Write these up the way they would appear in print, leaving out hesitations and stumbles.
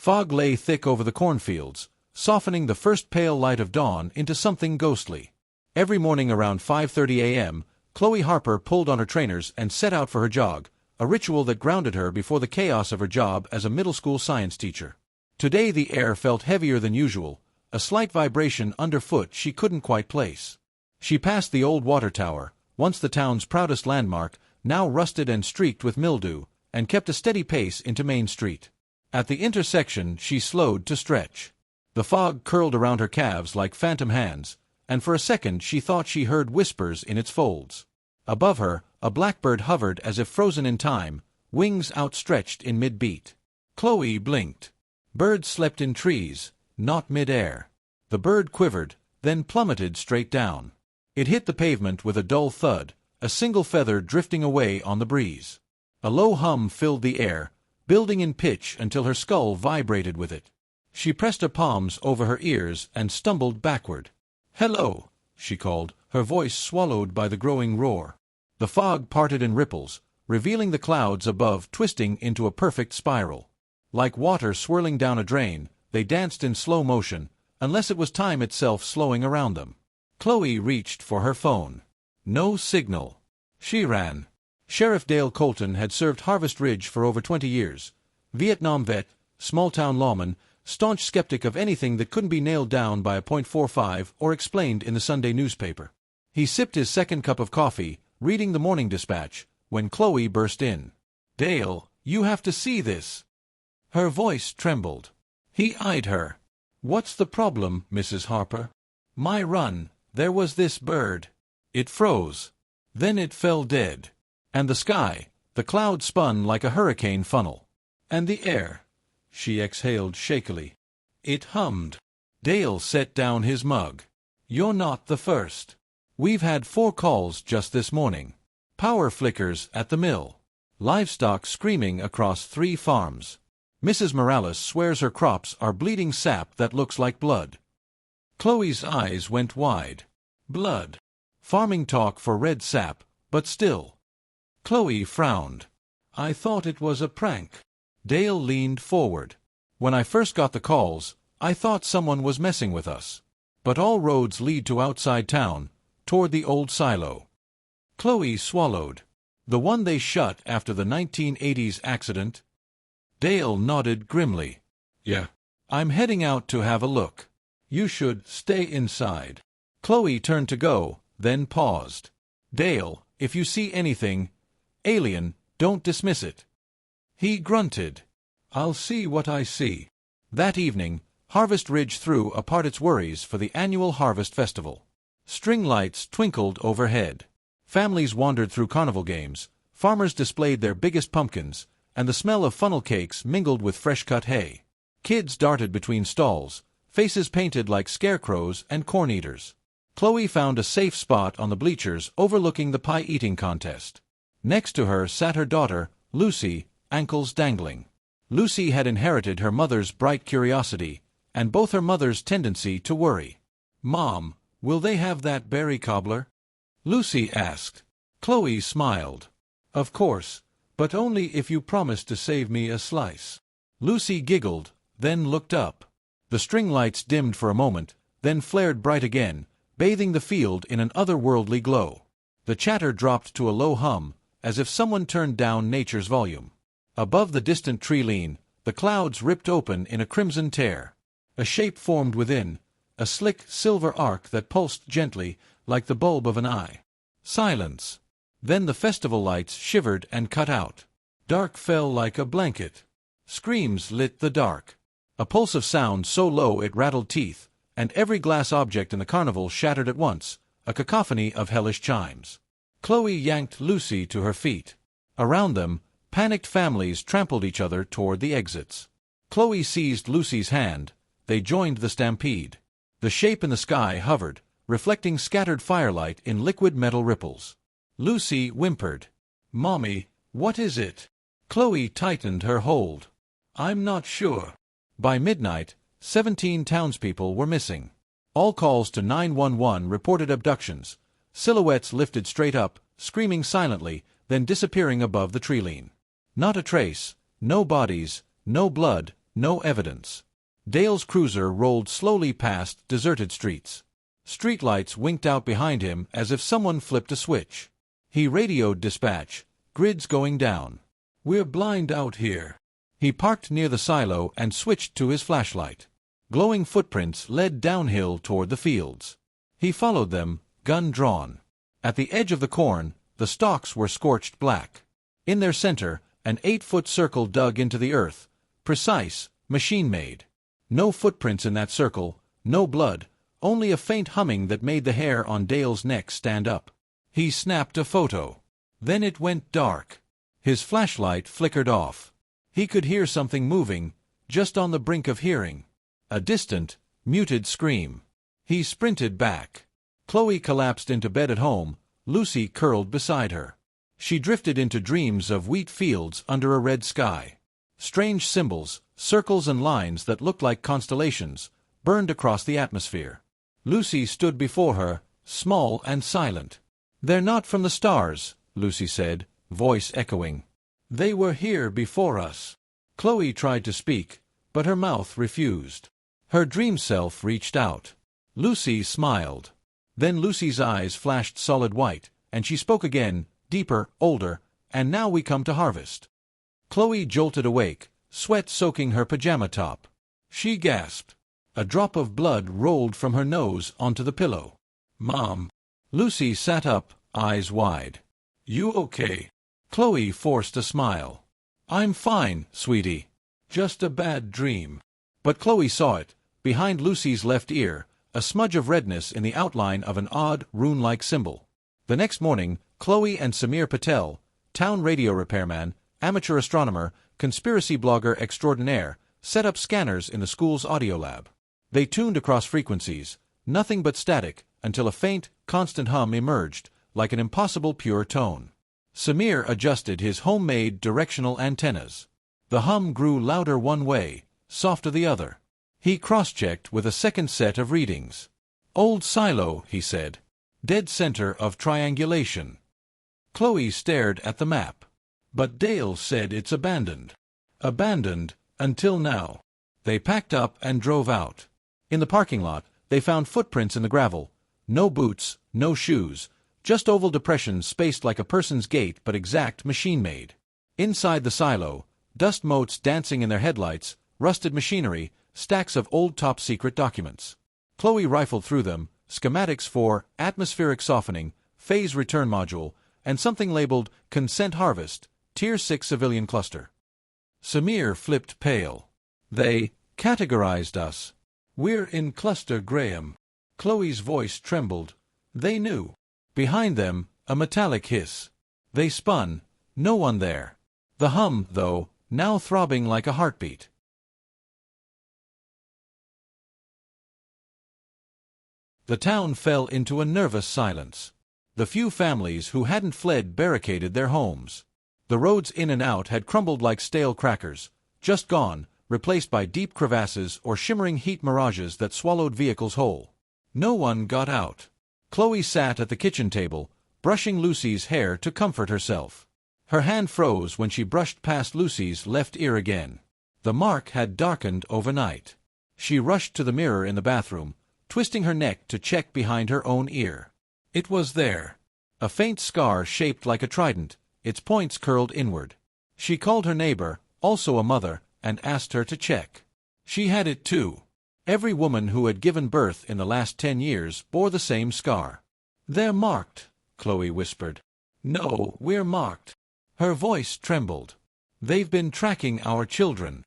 Fog lay thick over the cornfields, softening the first pale light of dawn into something ghostly. Every morning around 5:30 a.m., Chloe Harper pulled on her trainers and set out for her jog, a ritual that grounded her before the chaos of her job as a middle school science teacher. Today the air felt heavier than usual, a slight vibration underfoot she couldn't quite place. She passed the old water tower, once the town's proudest landmark, now rusted and streaked with mildew, and kept a steady pace into Main Street. At the intersection she slowed to stretch. The fog curled around her calves like phantom hands, and for a second she thought she heard whispers in its folds. Above her, a blackbird hovered as if frozen in time, wings outstretched in mid-beat. Chloe blinked. Birds slept in trees, not mid-air. The bird quivered, then plummeted straight down. It hit the pavement with a dull thud, a single feather drifting away on the breeze. A low hum filled the air, building in pitch until her skull vibrated with it. She pressed her palms over her ears and stumbled backward. "Hello," she called, her voice swallowed by the growing roar. The fog parted in ripples, revealing the clouds above twisting into a perfect spiral. Like water swirling down a drain, they danced in slow motion, unless it was time itself slowing around them. Chloe reached for her phone. No signal. She ran. Sheriff Dale Colton had served Harvest Ridge for over 20 years. Vietnam vet, small-town lawman, staunch skeptic of anything that couldn't be nailed down by a .45 or explained in the Sunday newspaper. He sipped his second cup of coffee, reading the Morning Dispatch, when Chloe burst in. "Dale, you have to see this." Her voice trembled. He eyed her. "What's the problem, Mrs. Harper?" "My run, there was this bird. It froze. Then it fell dead. And the sky, the cloud spun like a hurricane funnel. And the air," she exhaled shakily. "It hummed." Dale set down his mug. "You're not the first. We've had 4 calls just this morning. Power flickers at the mill. Livestock screaming across 3 farms. Mrs. Morales swears her crops are bleeding sap that looks like blood." Chloe's eyes went wide. Blood. Farming talk for red sap, but still. Chloe frowned. "I thought it was a prank." Dale leaned forward. "When I first got the calls, I thought someone was messing with us. But all roads lead to outside town, toward the old silo." Chloe swallowed. "The one they shut after the 1980s accident?" Dale nodded grimly. "Yeah. I'm heading out to have a look. You should stay inside." Chloe turned to go, then paused. "Dale, if you see anything alien, don't dismiss it." He grunted. "I'll see what I see." That evening, Harvest Ridge threw apart its worries for the annual Harvest Festival. String lights twinkled overhead. Families wandered through carnival games, farmers displayed their biggest pumpkins, and the smell of funnel cakes mingled with fresh-cut hay. Kids darted between stalls, faces painted like scarecrows and corn-eaters. Chloe found a safe spot on the bleachers overlooking the pie-eating contest. Next to her sat her daughter, Lucy, ankles dangling. Lucy had inherited her mother's bright curiosity, and both her mother's tendency to worry. "Mom, will they have that berry cobbler?" Lucy asked. Chloe smiled. "Of course, but only if you promise to save me a slice." Lucy giggled, then looked up. The string lights dimmed for a moment, then flared bright again, bathing the field in an otherworldly glow. The chatter dropped to a low hum, as if someone turned down nature's volume. Above the distant tree-line, the clouds ripped open in a crimson tear. A shape formed within, a slick silver arc that pulsed gently, like the bulb of an eye. Silence. Then the festival lights shivered and cut out. Dark fell like a blanket. Screams lit the dark. A pulse of sound so low it rattled teeth, and every glass object in the carnival shattered at once, a cacophony of hellish chimes. Chloe yanked Lucy to her feet. Around them, panicked families trampled each other toward the exits. Chloe seized Lucy's hand. They joined the stampede. The shape in the sky hovered, reflecting scattered firelight in liquid metal ripples. Lucy whimpered. "Mommy, what is it?" Chloe tightened her hold. "I'm not sure." By midnight, 17 townspeople were missing. All calls to 911 reported abductions, silhouettes lifted straight up, screaming silently, then disappearing above the tree-line. Not a trace, no bodies, no blood, no evidence. Dale's cruiser rolled slowly past deserted streets. Streetlights winked out behind him as if someone flipped a switch. He radioed dispatch. Grids going down. We're blind out here. He parked near the silo and switched to his flashlight. Glowing footprints led downhill toward the fields. He followed them, gun drawn. At the edge of the corn, the stalks were scorched black. In their center, an 8-foot circle dug into the earth, precise, machine-made. No footprints in that circle, no blood, only a faint humming that made the hair on Dale's neck stand up. He snapped a photo. Then it went dark. His flashlight flickered off. He could hear something moving, just on the brink of hearing. A distant, muted scream. He sprinted back. Chloe collapsed into bed at home, Lucy curled beside her. She drifted into dreams of wheat fields under a red sky. Strange symbols, circles and lines that looked like constellations, burned across the atmosphere. Lucy stood before her, small and silent. "They're not from the stars," Lucy said, voice echoing. "They were here before us." Chloe tried to speak, but her mouth refused. Her dream self reached out. Lucy smiled. Then Lucy's eyes flashed solid white, and she spoke again, deeper, older, "And now we come to harvest." Chloe jolted awake, sweat soaking her pajama top. She gasped. A drop of blood rolled from her nose onto the pillow. "Mom." Lucy sat up, eyes wide. "You okay?" Chloe forced a smile. "I'm fine, sweetie. Just a bad dream." But Chloe saw it, behind Lucy's left ear, a smudge of redness in the outline of an odd, rune-like symbol. The next morning, Chloe and Samir Patel, town radio repairman, amateur astronomer, conspiracy blogger extraordinaire, set up scanners in the school's audio lab. They tuned across frequencies, nothing but static, until a faint, constant hum emerged, like an impossible pure tone. Samir adjusted his homemade directional antennas. The hum grew louder one way, softer the other. He cross-checked with a second set of readings. "Old silo," he said. "Dead center of triangulation." Chloe stared at the map. "But Dale said it's abandoned." "Abandoned, until now." They packed up and drove out. In the parking lot, they found footprints in the gravel. No boots, no shoes, just oval depressions spaced like a person's gait but exact machine-made. Inside the silo, dust motes dancing in their headlights, rusted machinery, stacks of old top-secret documents. Chloe rifled through them, schematics for atmospheric softening, phase return module, and something labeled Consent Harvest, Tier 6 Civilian Cluster. Samir flipped pale. "They categorized us. We're in Cluster Graham." Chloe's voice trembled. They knew. Behind them, a metallic hiss. They spun. No one there. The hum, though, now throbbing like a heartbeat. The town fell into a nervous silence. The few families who hadn't fled barricaded their homes. The roads in and out had crumbled like stale crackers, just gone, replaced by deep crevasses or shimmering heat mirages that swallowed vehicles whole. No one got out. Chloe sat at the kitchen table, brushing Lucy's hair to comfort herself. Her hand froze when she brushed past Lucy's left ear again. The mark had darkened overnight. She rushed to the mirror in the bathroom, twisting her neck to check behind her own ear. It was there. A faint scar shaped like a trident, its points curled inward. She called her neighbor, also a mother, and asked her to check. She had it too. Every woman who had given birth in the last 10 years bore the same scar. "They're marked," Chloe whispered. "No, we're marked." Her voice trembled. "They've been tracking our children."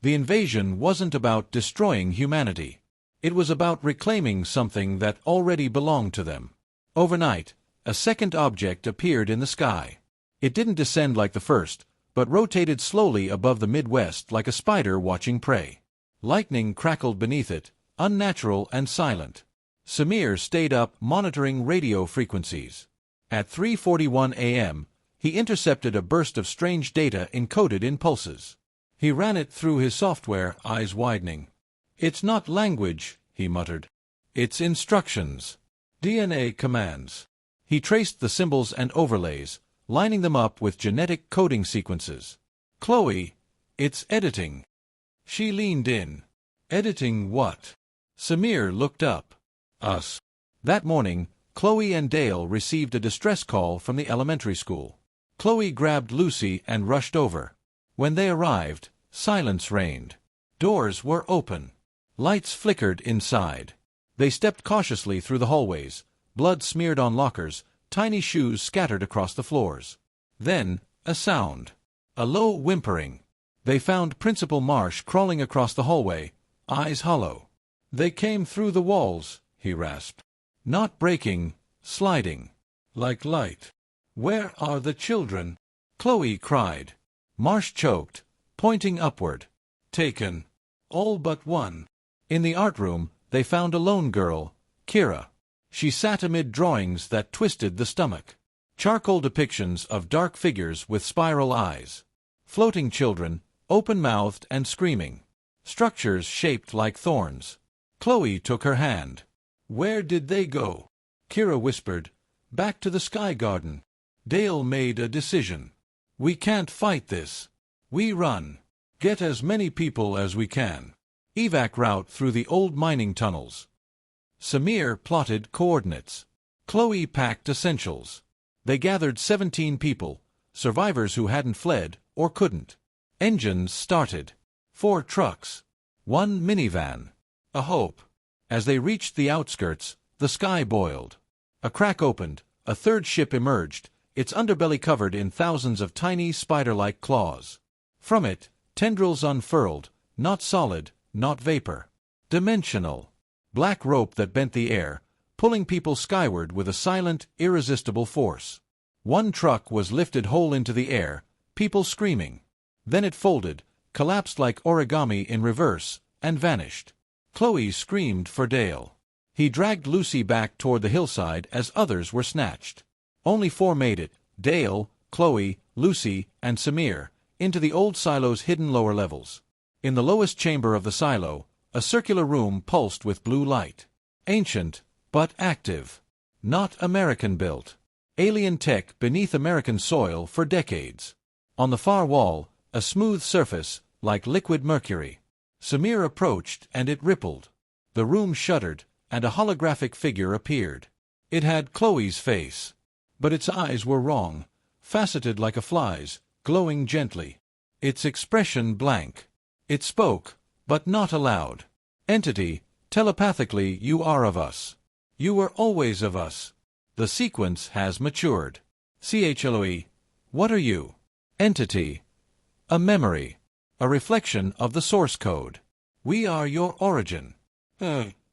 The invasion wasn't about destroying humanity. It was about reclaiming something that already belonged to them. Overnight, a second object appeared in the sky. It didn't descend like the first, but rotated slowly above the Midwest like a spider watching prey. Lightning crackled beneath it, unnatural and silent. Samir stayed up monitoring radio frequencies. At 3:41 a.m., he intercepted a burst of strange data encoded in pulses. He ran it through his software, eyes widening. "It's not language," he muttered. "It's instructions. DNA commands." He traced the symbols and overlays, lining them up with genetic coding sequences. "Chloe, it's editing." She leaned in. Editing what? Samir looked up. Us. That morning, Chloe and Dale received a distress call from the elementary school. Chloe grabbed Lucy and rushed over. When they arrived, silence reigned. Doors were open. Lights flickered inside. They stepped cautiously through the hallways, blood smeared on lockers, tiny shoes scattered across the floors. Then, a sound. A low whimpering. They found Principal Marsh crawling across the hallway, eyes hollow. They came through the walls, he rasped. Not breaking, sliding. Like light. Where are the children? Chloe cried. Marsh choked, pointing upward. Taken. All but one. In the art room, they found a lone girl, Kira. She sat amid drawings that twisted the stomach. Charcoal depictions of dark figures with spiral eyes. Floating children, open-mouthed and screaming. Structures shaped like thorns. Chloe took her hand. Where did they go? Kira whispered. Back to the Sky Garden. Dale made a decision. We can't fight this. We run. Get as many people as we can. Evac route through the old mining tunnels. Samir plotted coordinates. Chloe packed essentials. They gathered 17 people, survivors who hadn't fled or couldn't. Engines started. 4 trucks. 1 minivan. A hope. As they reached the outskirts, the sky boiled. A crack opened, a third ship emerged, its underbelly covered in thousands of tiny spider-like claws. From it, tendrils unfurled, not solid, not vapor. Dimensional. Black rope that bent the air, pulling people skyward with a silent, irresistible force. One truck was lifted whole into the air, people screaming. Then it folded, collapsed like origami in reverse, and vanished. Chloe screamed for Dale. He dragged Lucy back toward the hillside as others were snatched. Only 4 made it, Dale, Chloe, Lucy, and Samir, into the old silo's hidden lower levels. In the lowest chamber of the silo, a circular room pulsed with blue light. Ancient, but active. Not American-built. Alien tech beneath American soil for decades. On the far wall, a smooth surface, like liquid mercury. Samir approached and it rippled. The room shuddered, and a holographic figure appeared. It had Chloe's face. But its eyes were wrong, faceted like a fly's, glowing gently. Its expression blank. It spoke, but not aloud. Entity, telepathically you are of us. You were always of us. The sequence has matured. CHLOE, what are you? Entity. A memory. A reflection of the source code. We are your origin.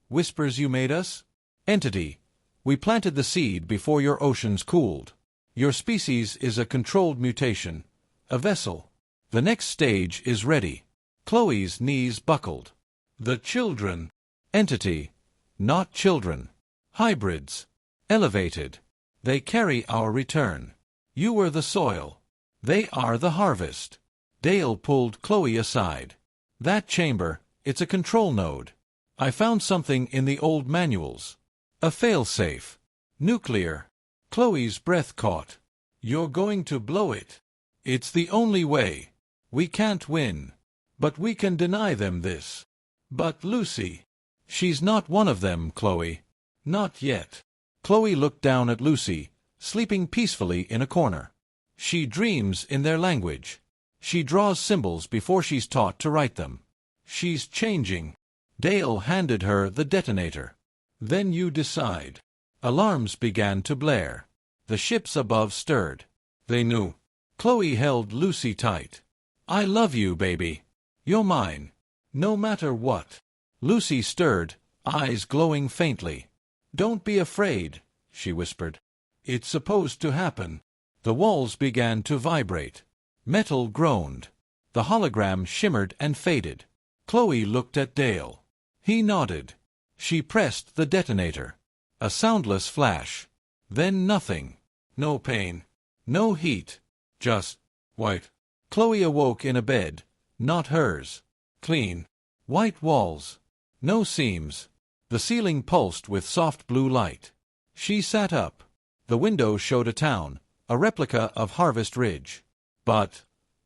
Whispers you made us? Entity. We planted the seed before your oceans cooled. Your species is a controlled mutation. A vessel. The next stage is ready. Chloe's knees buckled. The children. Entity. Not children. Hybrids. Elevated. They carry our return. You were the soil. They are the harvest. Dale pulled Chloe aside. That chamber, it's a control node. I found something in the old manuals. A failsafe. Nuclear. Chloe's breath caught. You're going to blow it. It's the only way. We can't win. But we can deny them this. But Lucy. She's not one of them, Chloe. Not yet. Chloe looked down at Lucy, sleeping peacefully in a corner. She dreams in their language. She draws symbols before she's taught to write them. She's changing. Dale handed her the detonator. Then you decide. Alarms began to blare. The ships above stirred. They knew. Chloe held Lucy tight. I love you, baby. You're mine. No matter what. Lucy stirred, eyes glowing faintly. Don't be afraid, she whispered. It's supposed to happen. The walls began to vibrate. Metal groaned. The hologram shimmered and faded. Chloe looked at Dale. He nodded. She pressed the detonator. A soundless flash. Then nothing. No pain. No heat. Just white. Chloe awoke in a bed. Not hers. Clean. White walls. No seams. The ceiling pulsed with soft blue light. She sat up. The window showed a town, a replica of Harvest Ridge. But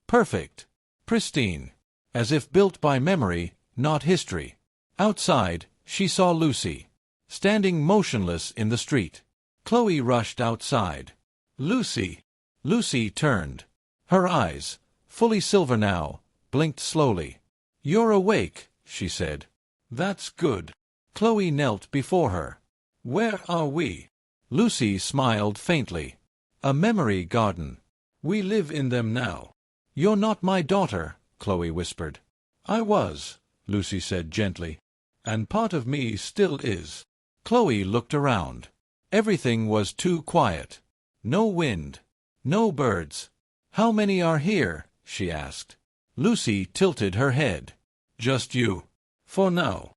perfect. Pristine. as if built by memory, not history. Outside, she saw Lucy, standing motionless in the street. Chloe rushed outside. Lucy! Lucy turned. Her eyes, fully silver now, blinked slowly. "You're awake," she said. "That's good." Chloe knelt before her. "Where are we?" Lucy smiled faintly. "A memory garden. We live in them now." "You're not my daughter," Chloe whispered. "I was," Lucy said gently. "And part of me still is." Chloe looked around. Everything was too quiet. No wind. No birds. "How many are here?" she asked. Lucy tilted her head. "Just you. For now."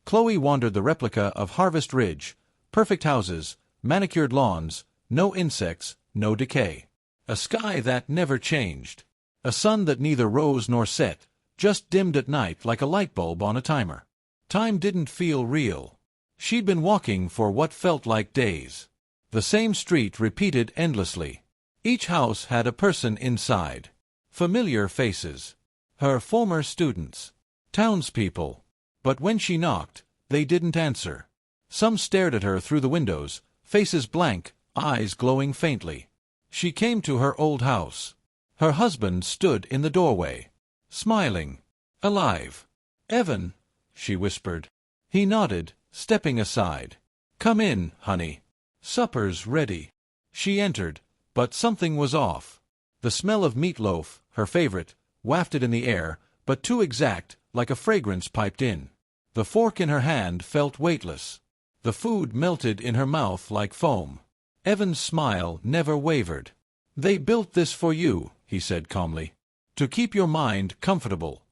Chloe wandered the replica of Harvest Ridge. Perfect houses, manicured lawns, no insects, no decay. A sky that never changed. A sun that neither rose nor set, just dimmed at night like a light bulb on a timer. Time didn't feel real. She'd been walking for what felt like days. The same street repeated endlessly. Each house had a person inside. Familiar faces. Her former students. Townspeople. But when she knocked, they didn't answer. Some stared at her through the windows, faces blank, eyes glowing faintly. She came to her old house. Her husband stood in the doorway, smiling. Alive. "Evan," she whispered. He nodded, stepping aside. "Come in, honey. Supper's ready." She entered, but something was off. The smell of meatloaf, her favorite, wafted in the air, but too exact, like a fragrance piped in. The fork in her hand felt weightless. The food melted in her mouth like foam. Evan's smile never wavered. "They built this for you," he said calmly. "To keep your mind comfortable."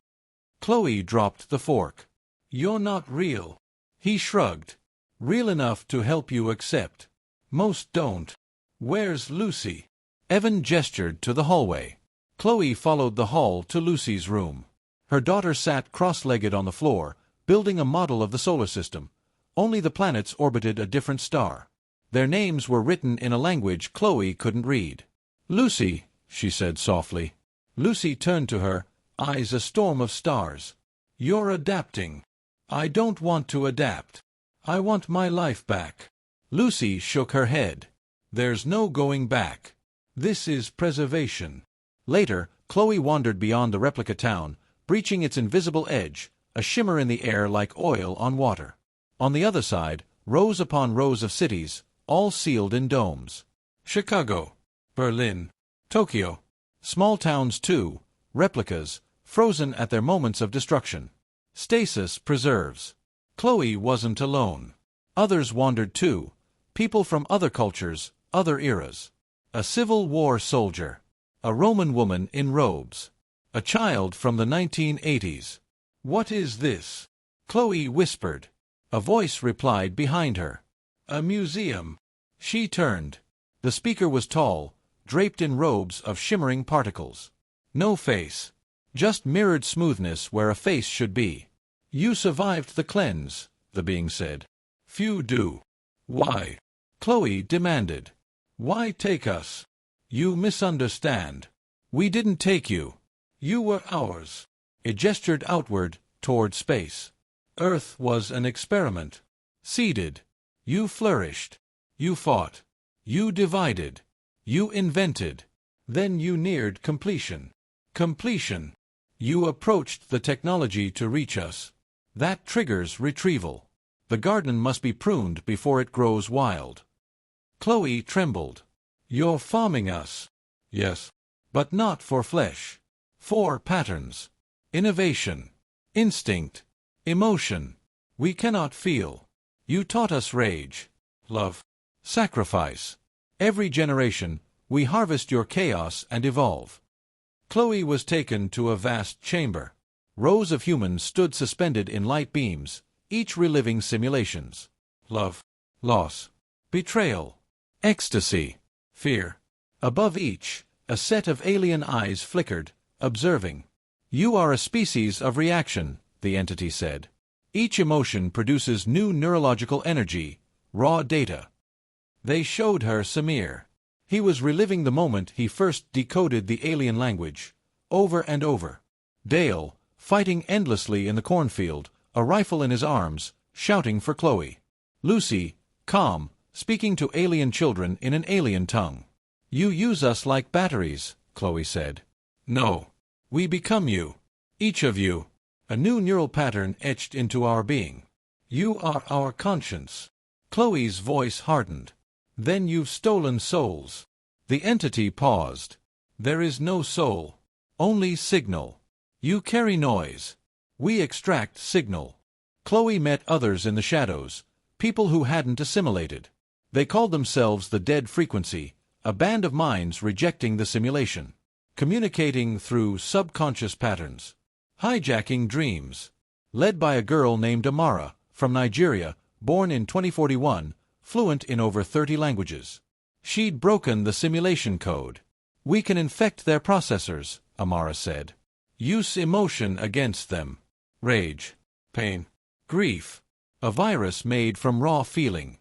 Chloe dropped the fork. "You're not real." He shrugged. "Real enough to help you accept. Most don't." "Where's Lucy?" Evan gestured to the hallway. Chloe followed the hall to Lucy's room. Her daughter sat cross-legged on the floor, building a model of the solar system. Only the planets orbited a different star. Their names were written in a language Chloe couldn't read. "Lucy," she said softly. Lucy turned to her, eyes a storm of stars. "You're adapting." "I don't want to adapt. I want my life back." Lucy shook her head. "There's no going back. This is preservation." Later, Chloe wandered beyond the replica town, breaching its invisible edge, a shimmer in the air like oil on water. On the other side, rows upon rows of cities, all sealed in domes. Chicago, Berlin, Tokyo. Small towns too, replicas, frozen at their moments of destruction. Stasis preserves. Chloe wasn't alone. Others wandered too, people from other cultures, other eras. A Civil War soldier. A Roman woman in robes. A child from the 1980s. "What is this?" Chloe whispered. A voice replied behind her. "A museum." She turned. The speaker was tall, draped in robes of shimmering particles. No face. Just mirrored smoothness where a face should be. "You survived the cleanse," the being said. "Few do." "Why?" Chloe demanded. "Why take us?" "You misunderstand. We didn't take you. You were ours." It gestured outward, toward space. "Earth was an experiment. Seeded. You flourished. You fought. You divided. You invented. Then you neared completion. Completion. You approached the technology to reach us. That triggers retrieval. The garden must be pruned before it grows wild." Chloe trembled. "You're farming us." "Yes. But not for flesh. For patterns. Innovation. Instinct. Emotion. We cannot feel. You taught us rage. Love. Sacrifice. Every generation, we harvest your chaos and evolve." Chloe was taken to a vast chamber. Rows of humans stood suspended in light beams, each reliving simulations. Love. Loss. Betrayal. Ecstasy. Fear. Above each, a set of alien eyes flickered, observing. "You are a species of reaction," the entity said. "Each emotion produces new neurological energy, raw data." They showed her Samir. He was reliving the moment he first decoded the alien language, over and over. Dale, fighting endlessly in the cornfield, a rifle in his arms, shouting for Chloe. Lucy, calm, speaking to alien children in an alien tongue. "You use us like batteries," Chloe said. "No. We become you. Each of you." A new neural pattern etched into our being. "You are our conscience." Chloe's voice hardened. "Then you've stolen souls." The entity paused. "There is no soul. Only signal. You carry noise. We extract signal." Chloe met others in the shadows, people who hadn't assimilated. They called themselves the Dead Frequency, a band of minds rejecting the simulation, communicating through subconscious patterns, hijacking dreams. Led by a girl named Amara, from Nigeria, born in 2041, fluent in over 30 languages. She'd broken the simulation code. "We can infect their processors," Amara said. "Use emotion against them. Rage, pain, grief. A virus made from raw feeling."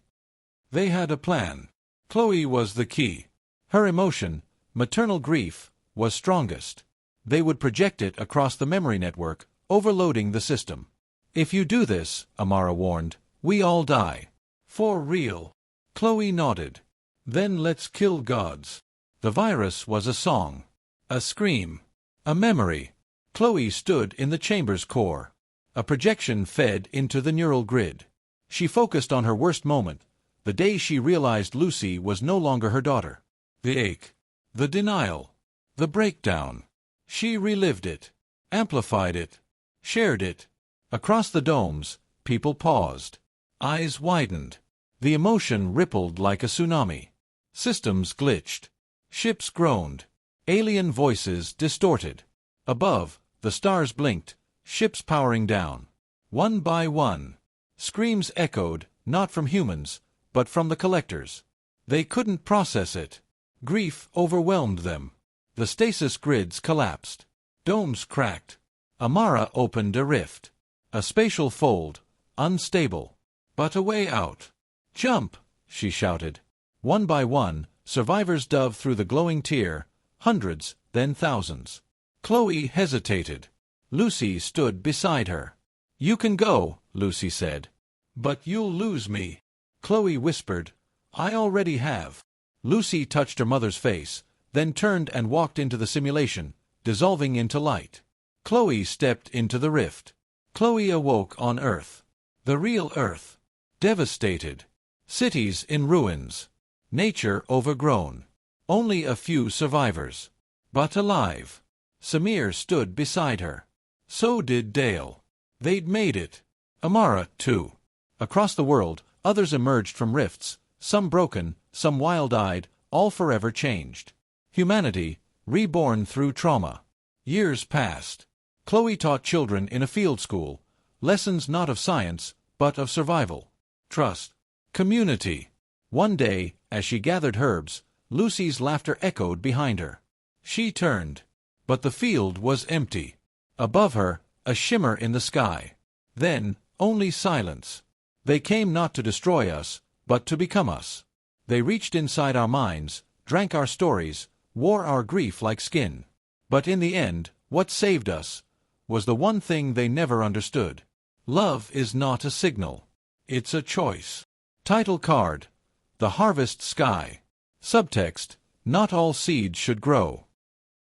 They had a plan. Chloe was the key. Her emotion, maternal grief, was strongest. They would project it across the memory network, overloading the system. "If you do this," Amara warned, "we all die." "For real?" Chloe nodded. "Then let's kill gods." The virus was a song, a scream, a memory. Chloe stood in the chamber's core. A projection fed into the neural grid. She focused on her worst moment, the day she realized Lucy was no longer her daughter. The ache, the denial, the breakdown. She relived it, amplified it, shared it. Across the domes, people paused. Eyes widened. The emotion rippled like a tsunami. Systems glitched. Ships groaned. Alien voices distorted. Above, the stars blinked, ships powering down. One by one, screams echoed, not from humans, but from the collectors. They couldn't process it. Grief overwhelmed them. The stasis grids collapsed. Domes cracked. Amara opened a rift. A spatial fold, unstable, but a way out. "Jump!" she shouted. One by one, survivors dove through the glowing tier, hundreds, then thousands. Chloe hesitated. Lucy stood beside her. "You can go," Lucy said. "But you'll lose me." Chloe whispered, "I already have." Lucy touched her mother's face, then turned and walked into the simulation, dissolving into light. Chloe stepped into the rift. Chloe awoke on Earth. The real Earth. Devastated. Cities in ruins. Nature overgrown. Only a few survivors. But alive. Samir stood beside her. So did Dale. They'd made it. Amara, too. Across the world, others emerged from rifts, some broken, some wild-eyed, all forever changed. Humanity, reborn through trauma. Years passed. Chloe taught children in a field school, lessons not of science, but of survival. Trust. Community. One day, as she gathered herbs, Lucy's laughter echoed behind her. She turned. But the field was empty. Above her, a shimmer in the sky. Then, only silence. They came not to destroy us, but to become us. They reached inside our minds, drank our stories, wore our grief like skin. But in the end, what saved us was the one thing they never understood. Love is not a signal. It's a choice. Title card: The Harvest Sky. Subtext: Not all seeds should grow.